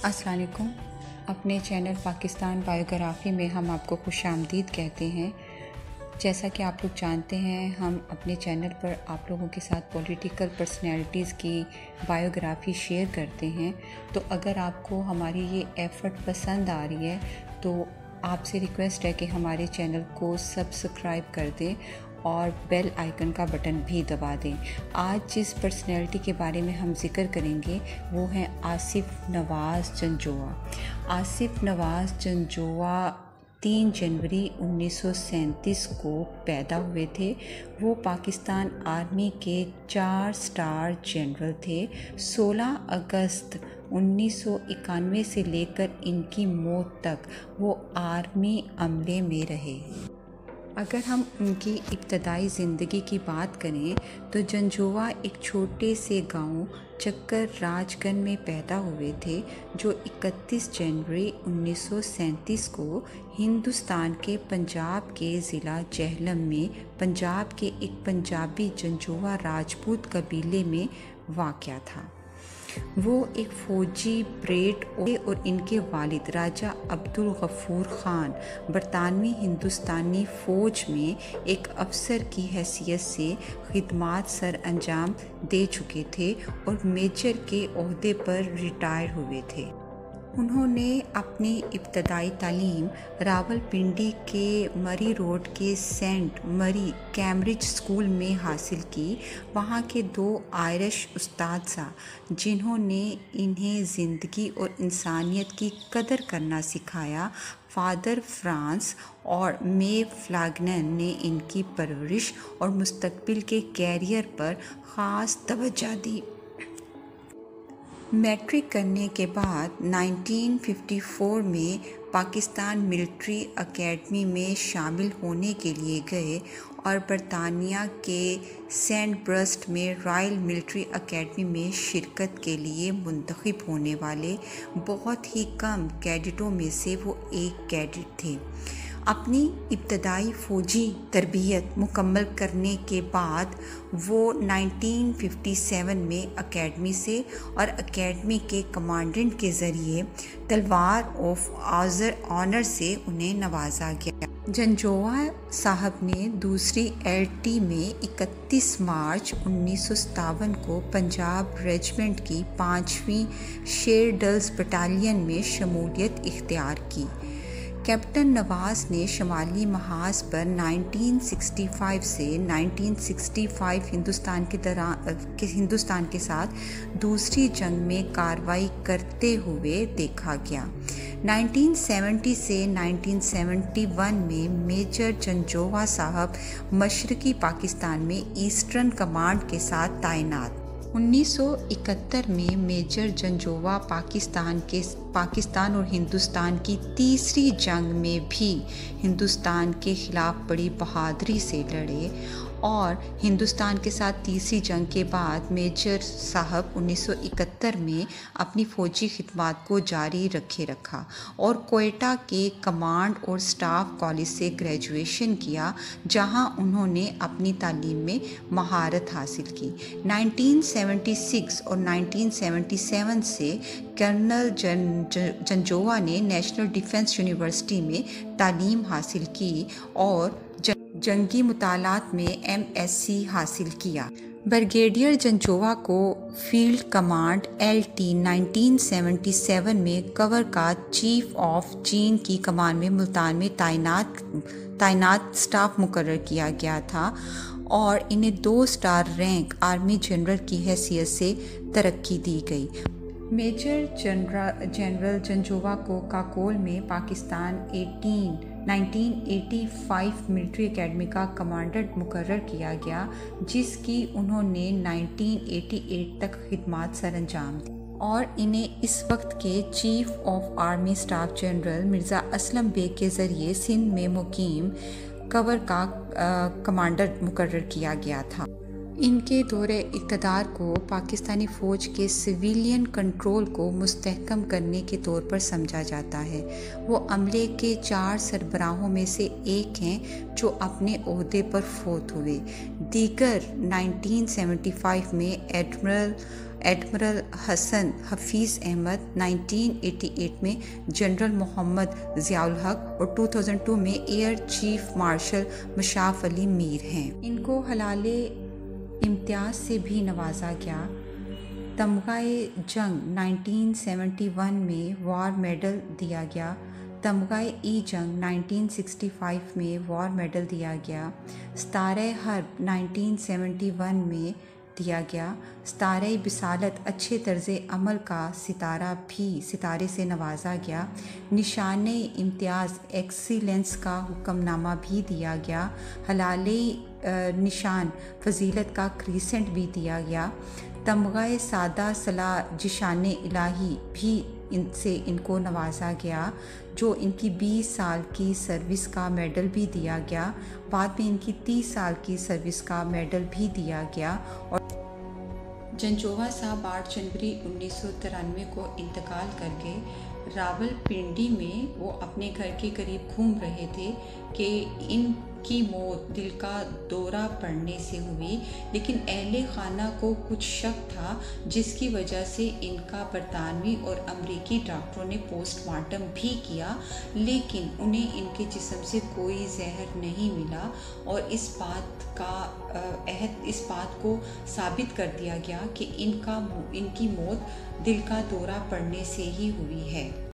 अस्सलाम वालेकुम। अपने चैनल पाकिस्तान बायोग्राफ़ी में हम आपको खुशामदीद कहते हैं। जैसा कि आप लोग जानते हैं, हम अपने चैनल पर आप लोगों के साथ पॉलिटिकल पर्सनैलिटीज़ की बायोग्राफ़ी शेयर करते हैं। तो अगर आपको हमारी ये एफ़र्ट पसंद आ रही है तो आपसे रिक्वेस्ट है कि हमारे चैनल को सब्सक्राइब कर दें और बेल आइकन का बटन भी दबा दें। आज जिस पर्सनैलिटी के बारे में हम जिक्र करेंगे वो है आसिफ नवाज़ जंजोआ। आसिफ नवाज़ जंजोआ 3 जनवरी 1937 को पैदा हुए थे। वो पाकिस्तान आर्मी के 4 स्टार जनरल थे। 16 अगस्त 1991 से लेकर इनकी मौत तक वो आर्मी अमले में रहे। अगर हम उनकी इब्तदाई ज़िंदगी की बात करें तो जंजोआ एक छोटे से गांव चक्कर राजगंज में पैदा हुए थे, जो 31 जनवरी 1937 को हिंदुस्तान के पंजाब के ज़िला जेहलम में पंजाब के एक पंजाबी जंजोआ राजपूत कबीले में वाक़या था। वो एक फ़ौजी ब्रेड और इनके वालिद राजा अब्दुल गफूर ख़ान बरतानवी हिंदुस्तानी फ़ौज में एक अफसर की हैसियत से खिदमात सर अंजाम दे चुके थे और मेजर के ओहदे पर रिटायर हुए थे। उन्होंने अपनी इब्तदाई तालीम रावलपिंडी के मरी रोड के सेंट मरी कैम्ब्रिज स्कूल में हासिल की। वहाँ के 2 आयरिश उस्ताद जिन्होंने इन्हें ज़िंदगी और इंसानियत की कदर करना सिखाया, फादर फ्रांस और मे फ्लागनन ने इनकी परवरिश और मुस्तकबिल के कैरियर पर ख़ास तवज्जो दी। मैट्रिक करने के बाद 1954 में पाकिस्तान मिलिट्री एकेडमी में शामिल होने के लिए गए और बरतानिया के सेंट ब्रस्ट में रॉयल मिलिट्री एकेडमी में शिरकत के लिए मुंतखब होने वाले बहुत ही कम कैडेटों में से वो एक कैडेट थे। अपनी इब्तदाई फ़ौजी तरबियत मुकम्मल करने के बाद वो 1957 में एकेडमी से और एकेडमी के कमांडेंट के ज़रिए तलवार ऑफ ऑनर से उन्हें नवाजा गया। जंजोआ साहब ने दूसरी LT में 31 मार्च 1957 को पंजाब रेजिमेंट की 5वीं शेरडल्स बटालियन में शमूलियत इख्तियार की। कैप्टन नवाज़ ने शमाली महाज पर 1965 से 1965 हिंदुस्तान के साथ दूसरी जंग में कार्रवाई करते हुए देखा गया। 1970 से 1971 में मेजर जंजोआ साहब मशरकी पाकिस्तान में ईस्टर्न कमांड के साथ तैनात। 1971 में मेजर जंजोआ पाकिस्तान और हिंदुस्तान की तीसरी जंग में भी हिंदुस्तान के ख़िलाफ़ बड़ी बहादुरी से लड़े और हिंदुस्तान के साथ तीसरी जंग के बाद मेजर साहब 1971 में अपनी फ़ौजी खिदमत को जारी रखा और कोयटा के कमांड और स्टाफ कॉलेज से ग्रेजुएशन किया, जहां उन्होंने अपनी तालीम में महारत हासिल की। 1976 और 1977 से कर्नल जंजोआ ने नेशनल डिफेंस यूनिवर्सिटी में तालीम हासिल की और जंगी मुतालात में MSc हासिल किया। ब्रिगेडियर जंजोआ को फील्ड कमांड LT 1977 में कवर का चीफ ऑफ चीन की कमान में मुल्तान में तैनात स्टाफ मुकर्रर किया गया था और इन्हें 2 स्टार रैंक आर्मी जनरल की हैसियत से तरक्की दी गई। मेजर जनरल जंजोआ को काकोल में पाकिस्तान 1985 मिलिट्री एकेडमी का कमांडेंट मुकर्रर किया गया, जिसकी उन्होंने 1988 तक खिदमत सर अंजाम दी और इन्हें इस वक्त के chief of army staff general Mirza Aslam Beg के ज़रिए सिंध में मुकीम कवर का कमांडर मुकर्रर किया गया था। इनके दौरे इक़्तिदार को पाकिस्तानी फ़ौज के सिविलियन कंट्रोल को मुस्तहकम करने के तौर पर समझा जाता है। वो अमले के 4 सरबराहों में से एक हैं जो अपने ओहदे पर फौत हुए। दीगर 1975 में एडमिरल हसन हफीज़ अहमद, 1988 में जनरल मोहम्मद ज़ियाउल हक और 2002 में air chief marshal Musharraf Ali Mir हैं। इनको हलाले इम्तियाज़ से भी नवाजा गया। तमग़ा-ए जंग 1971 में वॉर मेडल दिया गया। तमग़ा-ए जंग 1965 में वॉर मेडल दिया गया। सितारे हर्ब 1971 में दिया गया। सितारे बिसालत अच्छे तर्ज़े अमल का सितारे से नवाजा गया। निशाने इम्तियाज़ एक्सीलेंस का हुक्मनामा भी दिया गया। हलाले निशान फजीलत का क्रीसेंट भी दिया गया। तमग़ा-ए सादा सलाह जिशान इलाही भी इनसे इनको नवाजा गया, जो इनकी 20 साल की सर्विस का मेडल भी दिया गया। बाद में इनकी 30 साल की सर्विस का मेडल भी दिया गया। और जंजोहा साहब 8 जनवरी 1993 को इंतकाल कर गए। रावलपिंडी में वो अपने घर के करीब घूम रहे थे कि इनकी मौत दिल का दौरा पड़ने से हुई, लेकिन अहले खाना को कुछ शक था, जिसकी वजह से इनका बरतानवी और अमरीकी डॉक्टरों ने पोस्टमार्टम भी किया, लेकिन उन्हें इनके जिस्म से कोई जहर नहीं मिला और इस बात को साबित कर दिया गया कि इनकी मौत दिल का दौरा पड़ने से ही हुई है।